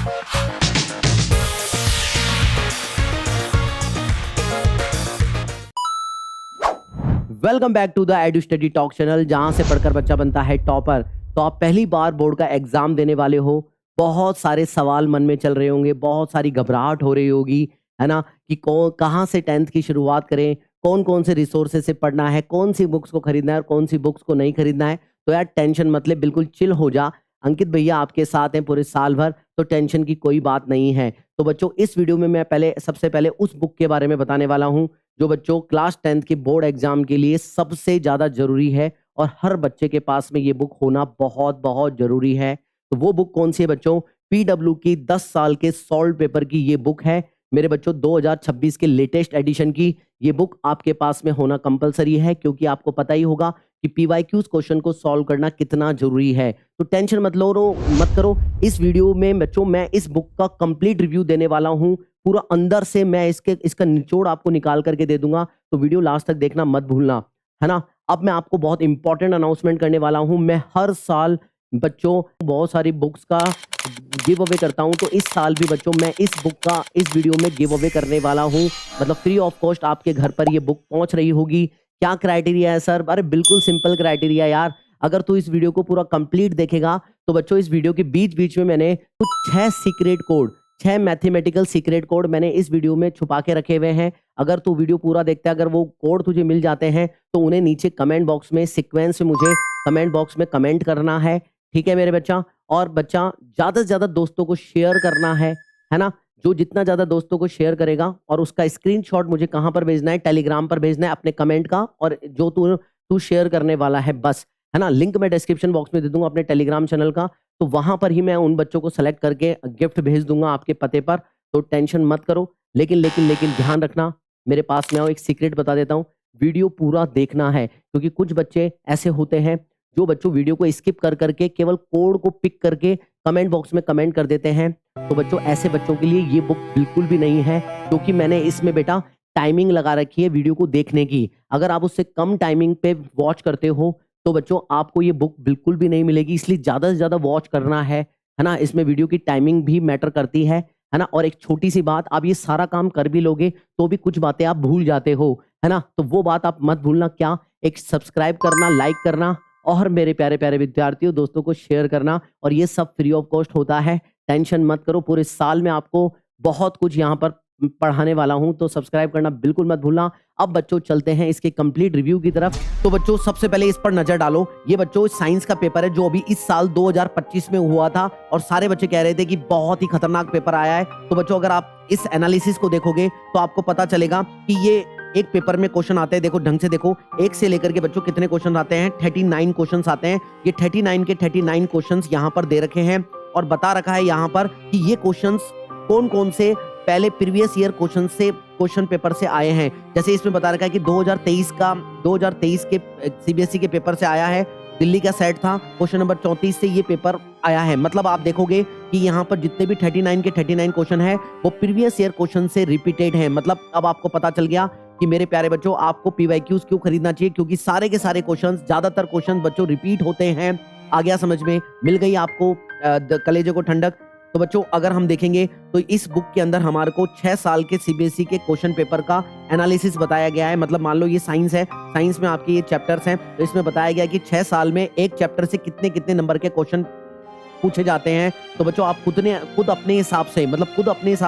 Welcome back to the Edu Study Talk channel, जहां से पढ़कर बच्चा बनता है टॉपर। तो आप पहली बार बोर्ड का एग्जाम देने वाले हो, बहुत सारे सवाल मन में चल रहे होंगे, बहुत सारी घबराहट हो रही होगी, है ना, कि कहाँ से 10th की शुरुआत करें, कौन कौन से रिसोर्सेज से पढ़ना है, कौन सी बुक्स को खरीदना है और कौन सी बुक्स को नहीं खरीदना है। तो यार टेंशन मतलब बिल्कुल चिल हो जा, अंकित भैया आपके साथ हैं पूरे साल भर, तो टेंशन की कोई बात नहीं है। तो बच्चों इस वीडियो में मैं सबसे पहले उस बुक के बारे में बताने वाला हूँ जो बच्चों क्लास 10th के बोर्ड एग्जाम के लिए सबसे ज्यादा जरूरी है और हर बच्चे के पास में ये बुक होना बहुत बहुत जरूरी है। तो वो बुक कौन सी है बच्चों? पीडब्ल्यू की 10 साल के सॉल्व पेपर की ये बुक है मेरे बच्चों, 2026 के लेटेस्ट एडिशन की। ये बुक आपके पास में होना कंपलसरी है, क्योंकि आपको पता ही होगा कि पीवाईक्यूज क्वेश्चन को सॉल्व करना कितना जरूरी है। तो टेंशन मत करो। इस वीडियो में बच्चों मैं इस बुक का कंप्लीट रिव्यू देने वाला हूं, पूरा अंदर से मैं इसका निचोड़ आपको निकाल करके दे दूंगा। तो वीडियो लास्ट तक देखना मत भूलना, है ना। अब मैं आपको बहुत इंपॉर्टेंट अनाउंसमेंट करने वाला हूं। मैं हर साल बच्चों बहुत सारी बुक्स का गिव अवे करता हूं, तो इस साल भी बच्चों मैं इस बुक का इस वीडियो में गिव अवे करने वाला हूं। मतलब फ्री ऑफ कॉस्ट आपके घर पर ये बुक पहुंच रही होगी। क्या क्राइटेरिया है सर? अरे बिल्कुल सिंपल क्राइटेरिया यार। अगर तू इस वीडियो को पूरा कंप्लीट देखेगा तो बच्चों इस वीडियो के बीच बीच में मैंने कुछ 6 मैथमेटिकल सीक्रेट कोड मैंने इस वीडियो में छुपा के रखे हुए हैं। अगर तू वीडियो पूरा देखता है, अगर वो कोड तुझे मिल जाते हैं तो उन्हें नीचे कमेंट बॉक्स में सीक्वेंस से मुझे कमेंट बॉक्स में कमेंट करना है, ठीक है मेरे बच्चा। और बच्चा ज्यादा से ज्यादा दोस्तों को शेयर करना है ना। जो जितना ज्यादा दोस्तों को शेयर करेगा और उसका स्क्रीनशॉट मुझे कहां पर भेजना है? टेलीग्राम पर भेजना है अपने कमेंट का, और जो तू शेयर करने वाला है बस, है ना। लिंक मैं डिस्क्रिप्शन बॉक्स में दे दूंगा अपने टेलीग्राम चैनल का, तो वहां पर ही मैं उन बच्चों को सेलेक्ट करके गिफ्ट भेज दूंगा आपके पते पर। तो टेंशन मत करो, लेकिन ध्यान रखना, मेरे पास में आओ, एक सीक्रेट बता देता हूं। वीडियो पूरा देखना है, क्योंकि कुछ बच्चे ऐसे होते हैं जो बच्चों वीडियो को स्किप कर करके केवल कोड को पिक करके कमेंट बॉक्स में कमेंट कर देते हैं। तो बच्चों ऐसे बच्चों के लिए ये बुक बिल्कुल भी नहीं है, क्योंकि मैंने इसमें बेटा टाइमिंग लगा रखी है वीडियो को देखने की। अगर आप उससे कम टाइमिंग पे वॉच करते हो तो बच्चों आपको ये बुक बिल्कुल भी नहीं मिलेगी। इसलिए ज्यादा से ज्यादा वॉच करना है ना। इसमें वीडियो की टाइमिंग भी मैटर करती है ना। और एक छोटी सी बात, आप ये सारा काम कर भी लोगे तो भी कुछ बातें आप भूल जाते हो, है ना। तो वो बात आप मत भूलना। क्या? एक सब्सक्राइब करना, लाइक करना, और मेरे प्यारे प्यारे विद्यार्थियों दोस्तों को शेयर करना, और ये सब फ्री ऑफ कॉस्ट होता है। टेंशन मत करो, पूरे साल में आपको बहुत कुछ यहाँ पर पढ़ाने वाला हूं, तो सब्सक्राइब करना बिल्कुल मत भूलना। अब बच्चों चलते हैं इसके कंप्लीट रिव्यू की तरफ। तो बच्चों सबसे पहले इस पर नजर डालो। ये बच्चों साइंस का पेपर है जो अभी इस साल 2025 में हुआ था, और सारे बच्चे कह रहे थे कि बहुत ही खतरनाक पेपर आया है। तो बच्चों अगर आप इस एनालिसिस को देखोगे तो आपको पता चलेगा कि ये एक पेपर में क्वेश्चन आते हैं। देखो ढंग से देखो, एक से लेकर के बच्चों कितने क्वेश्चन आते हैं? 39 क्वेश्चन आते हैं। ये 39 के 39 क्वेश्चन यहाँ पर दे रखे हैं, और बता रखा है यहाँ पर कि ये क्वेश्चन कौन कौन से पहले प्रीवियस ईयर क्वेश्चन पेपर से आए हैं। जैसे इसमें बता रखा है कि 2023 के सीबीएसई के पेपर से आया है। दिल्ली का सेट था, क्वेश्चन नंबर 34 से ये पेपर आया है। मतलब आप देखोगे कि यहाँ पर जितने भी 39 के 39 क्वेश्चन है वो प्रीवियस ईयर क्वेश्चन से रिपीटेड है। मतलब अब आपको पता चल गया कि मेरे प्यारे बच्चों आपको पीवाईक्यूज क्यों खरीदना चाहिए, क्योंकि सारे के सारे क्वेश्चन, ज्यादातर क्वेश्चन बच्चों रिपीट होते हैं। आ गया समझ में? मिल गई आपको कलेजे को ठंडक। तो बच्चों अगर हम देखेंगे तो इस बुक के अंदर हमारे को 6 साल के सीबीएसई के क्वेश्चन पेपर का एनालिसिस बताया गया है। मतलब मान लो ये साइंस है, साइंस में आपके ये चैप्टर्स हैं, तो इसमें बताया गया कि 6 साल में एक चैप्टर से कितने कितने नंबर के क्वेश्चन पूछे जाते हैं। तो बच्चों आप खुद अपने हिसाब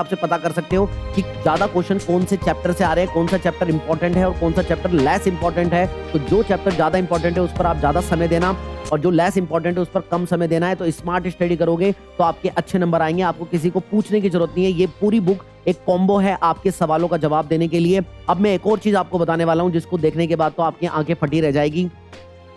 से पता कर सकते हो कि ज्यादा क्वेश्चन कौन से चैप्टर से आ रहे हैं, कौन सा चैप्टर इंपॉर्टेंट है और कौन सा चैप्टर लेस इंपॉर्टेंट है। तो जो चैप्टर ज्यादा इंपॉर्टेंट है उस पर आप ज्यादा समय देना, और जो लेस इंपॉर्टेंट है उस पर कम समय देना है। तो स्मार्ट स्टडी करोगे तो आपके अच्छे नंबर आएंगे, आपको किसी को पूछने की जरूरत नहीं है। ये पूरी बुक एक कॉम्बो है आपके सवालों का जवाब देने के लिए। अब मैं एक और चीज आपको बताने वाला हूं जिसको देखने के बाद तो आपकी आंखें फटी रह जाएगी।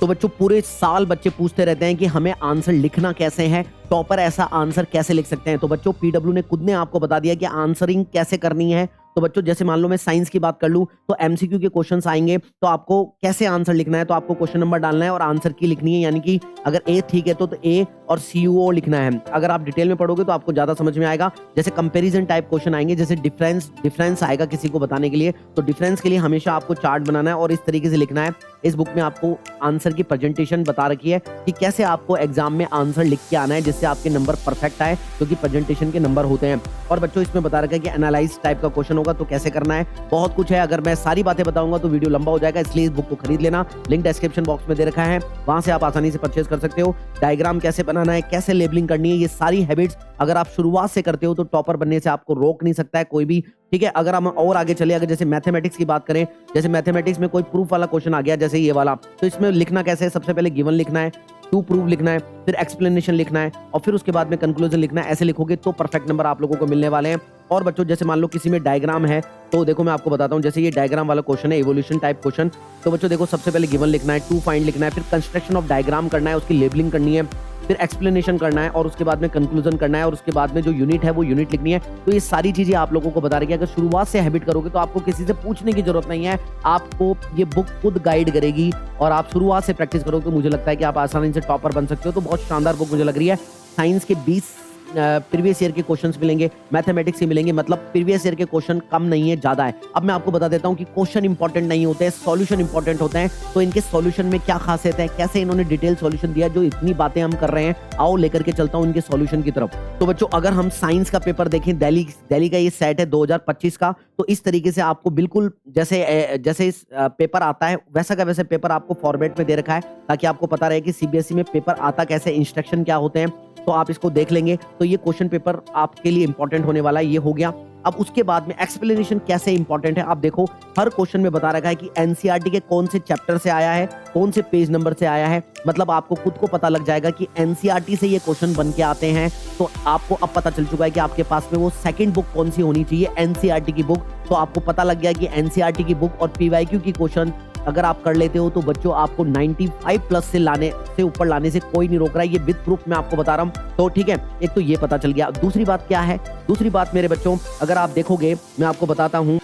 तो बच्चों पूरे साल बच्चे पूछते रहते हैं कि हमें आंसर लिखना कैसे है, टॉपर ऐसा आंसर कैसे लिख सकते हैं। तो बच्चों पीडब्ल्यू ने खुद ने आपको बता दिया कि आंसरिंग कैसे करनी है। तो बच्चों जैसे मान लो मैं साइंस की बात कर लूँ तो एमसीक्यू के क्वेश्चंस आएँगे, तो आपको कैसे आंसर लिखना है, तो आपको क्वेश्चन नंबर डालना है और आंसर की लिखनी है, यानी कि अगर ए ठीक है तो ए और सीयूओ लिखना है। अगर आप डिटेल में पढ़ोगे तो आपको ज़्यादा समझ में आएगा। जैसे कंपैरिजन टाइप क्वेश्चन आएँगे, जैसे डिफरेंस आएगा किसी को बताने के लिए, तो डिफरेंस के लिए हमेशा आपको चार्ट बनाना है और इस तरीके से लिखना है। इस बुक में आपको आंसर की प्रेजेंटेशन बता रखी है कि कैसे आपको एग्जाम में आंसर लिख के आना है जिससे आपके नंबर परफेक्ट आए, क्योंकि प्रेजेंटेशन के नंबर होते हैं। और बच्चों इसमें बता रखा है कि एनालाइज टाइप का क्वेश्चन होगा तो कैसे करना है, बहुत कुछ है। अगर मैं सारी बातें बताऊंगा तो वीडियो लंबा हो जाएगा, इसलिए इस बुक को खरीद लेना। लिंक डिस्क्रिप्शन बॉक्स में दे रखा है, वहां से आप आसानी से परचेज कर सकते हो। डायग्राम कैसे बनाना है, कैसे लेबलिंग करनी है, ये सारी हैबिट्स अगर आप शुरुआत से करते हो तो टॉपर बनने से आपको रोक नहीं सकता है कोई भी। ठीक है, अगर हम और आगे चले, अगर जैसे मैथमेटिक्स की बात करें, जैसे मैथमेटिक्स में कोई प्रूफ वाला क्वेश्चन आ गया जैसे ये वाला, तो इसमें लिखना कैसे है, सबसे पहले गिवन लिखना है, टू प्रूव लिखना है, फिर एक्सप्लेनेशन लिखना है और फिर उसके बाद में कंक्लूजन लिखना है। ऐसे लिखोगे तो परफेक्ट नंबर आप लोगों को मिलने वाले हैं। और बच्चों जैसे मान लो किसी में डायग्राम है, तो देखो मैं आपको बताता हूँ, जैसे ये डायग्राम वाला क्वेश्चन है, इवोल्यूशन टाइप क्वेश्चन, तो बच्चों देखो सबसे पहले गिवन लिखना है, टू फाइंड लिखना है, फिर कंस्ट्रक्शन ऑफ डायग्राम करना है, उसकी लेबलिंग करनी है, फिर एक्सप्लेनेशन करना है और उसके बाद में कंक्लूजन करना है और उसके बाद में जो यूनिट है वो यूनिट लिखनी है। तो ये सारी चीजें आप लोगों को बता रही है। अगर शुरुआत से हैबिट करोगे तो आपको किसी से पूछने की जरूरत नहीं है, आपको ये बुक खुद गाइड करेगी और आप शुरुआत से प्रैक्टिस करोगे तो मुझे लगता है कि आप आसानी से टॉपर बन सकते हो। तो बहुत शानदार बुक मुझे लग रही है। साइंस के 20 प्रीवियस ईयर के क्वेश्चंस मिलेंगे, मैथमेटिक्स से मिलेंगे, मतलब प्रीवियस ईयर के क्वेश्चन कम नहीं है, ज्यादा है। अब मैं आपको बता देता हूं कि क्वेश्चन इंपॉर्टेंट नहीं होते हैं, सॉल्यूशन इंपॉर्टेंट होते हैं। तो इनके सॉल्यूशन में क्या खासियत है, कैसे इन्होंने डिटेल सॉल्यूशन दिया, जो इतनी बातें हम कर रहे हैं, आओ लेकर के चलता हूं इनके सॉल्यूशन की तरफ। तो बच्चों अगर हम साइंस का पेपर देखें, दिल्ली का ये सेट है 2025 का, तो इस तरीके से आपको बिल्कुल जैसे पेपर आता है वैसा का वैसे पेपर आपको फॉर्मेट में दे रखा है, ताकि आपको पता रहे कि सीबीएसई में पेपर आता कैसे, इंस्ट्रक्शन क्या होते हैं। तो आप इसको देख लेंगे तो ये क्वेश्चन पेपर आपके लिए इंपॉर्टेंट होने वाला है। ये हो गया। अब उसके बाद में एक्सप्लेनेशन कैसे इंपॉर्टेंट है, आप देखो हर क्वेश्चन में बता रखा है कि एनसीईआरटी के कौन से चैप्टर से आया है, कौन से पेज नंबर से आया है, मतलब आपको खुद को पता लग जाएगा कि एनसीईआरटी से ये क्वेश्चन बन के आते हैं। तो आपको अब पता चल चुका है कि आपके पास में वो सेकंड बुक कौन सी होनी चाहिए, एनसीईआरटी की बुक। तो आपको पता लग गया कि एनसीईआरटी की बुक और पीवाईक्यू की क्वेश्चन अगर आप कर लेते हो तो बच्चों आपको 95 प्लस से ऊपर लाने से कोई नहीं रोक रहा है। ये विद प्रूफ मैं आपको बता रहा हूं। तो ठीक है, एक तो ये पता चल गया। दूसरी बात क्या है, दूसरी बात मेरे बच्चों अगर आप देखोगे मैं आपको बताता हूं,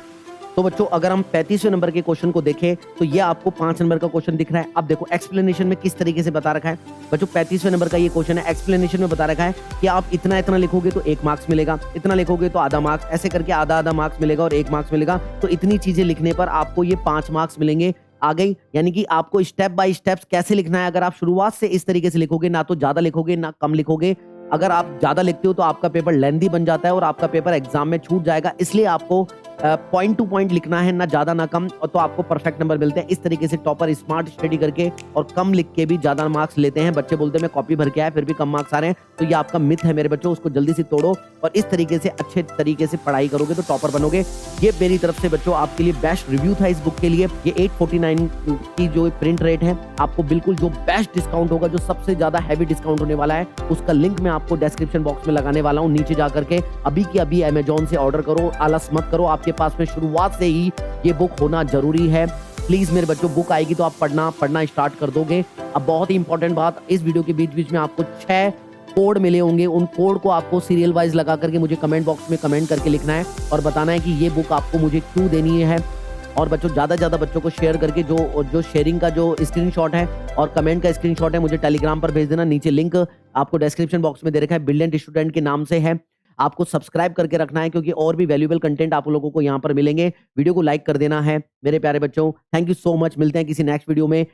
तो बच्चों अगर हम 35वें नंबर के क्वेश्चन को देखें तो ये आपको 5 नंबर का क्वेश्चन दिख रहा है। अब देखो एक्सप्लेनेशन में किस तरीके से बता रखा है। बच्चों 35वें नंबर का ये क्वेश्चन है, एक्सप्लेनेशन में बता रखा है कि आप इतना इतना लिखोगे तो 1 मार्क्स मिलेगा, इतना लिखोगे तो आधा मार्क्स, ऐसे करके आधा आधा मार्क्स मिलेगा और 1 मार्क्स मिलेगा। तो इतनी चीजें लिखने पर आपको ये 5 मार्क्स मिलेंगे। आ गई, यानी कि आपको स्टेप बाय स्टेप कैसे लिखना है। अगर आप शुरुआत से इस तरीके से लिखोगे, ना तो ज्यादा लिखोगे ना कम लिखोगे। अगर आप ज्यादा लिखते हो तो आपका पेपर लेंथी बन जाता है और आपका पेपर एग्जाम में छूट जाएगा। इसलिए आपको पॉइंट टू पॉइंट लिखना है, ना ज्यादा ना कम, और तो आपको परफेक्ट नंबर मिलते हैं। इस तरीके से टॉपर स्मार्ट स्टडी करके और कम लिख के भी ज्यादा मार्क्स लेते हैं। बच्चे बोलते हैं मैं कॉपी भर के आया फिर भी कम मार्क्स आ रहे हैं, तो ये आपका मिथ है मेरे बच्चों, उसको जल्दी से तोड़ो और इस तरीके से अच्छे तरीके से पढ़ाई करोगे तो टॉपर बनोगे। ये मेरी तरफ से बच्चों आपके लिए बेस्ट रिव्यू था इस बुक के लिए। ये 849 की जो प्रिंट रेट है, आपको बिल्कुल जो बेस्ट डिस्काउंट होगा, जो सबसे ज्यादा हैवी डिस्काउंट होने वाला है, उसका लिंक मैं आपको डिस्क्रिप्शन बॉक्स में लगाने वाला हूँ। नीचे जाकर के अभी की अभी अमेजॉन से ऑर्डर करो, आलस मत करो। आपके पास में शुरुआत से ही ये बुक होना जरूरी है। प्लीज मेरे बच्चों, बुक आएगी तो आप पढ़ना स्टार्ट कर दोगे। अब बहुत ही इंपॉर्टेंट बात, इस वीडियो के बीच बीच में आपको 6 कोड मिले होंगे। उन कोड को आपको सीरियल वाइज लगा करके मुझे कमेंट बॉक्स में कमेंट करके लिखना है और बताना है कि ये बुक आपको मुझे क्यों देनी है। और बच्चों ज्यादा से ज्यादा बच्चों को शेयर करके जो शेयरिंग का जो स्क्रीनशॉट है और कमेंट का स्क्रीनशॉट है मुझे टेलीग्राम पर भेज देना। नीचे लिंक आपको डिस्क्रिप्शन बॉक्स में दे रखा है, ब्रिलियंट स्टूडेंट के नाम से है। आपको सब्सक्राइब करके रखना है क्योंकि और भी वैल्यूएबल कंटेंट आप लोगों को यहाँ पर मिलेंगे। वीडियो को लाइक कर देना है मेरे प्यारे बच्चों। थैंक यू सो मच, मिलते हैं किसी नेक्स्ट वीडियो में।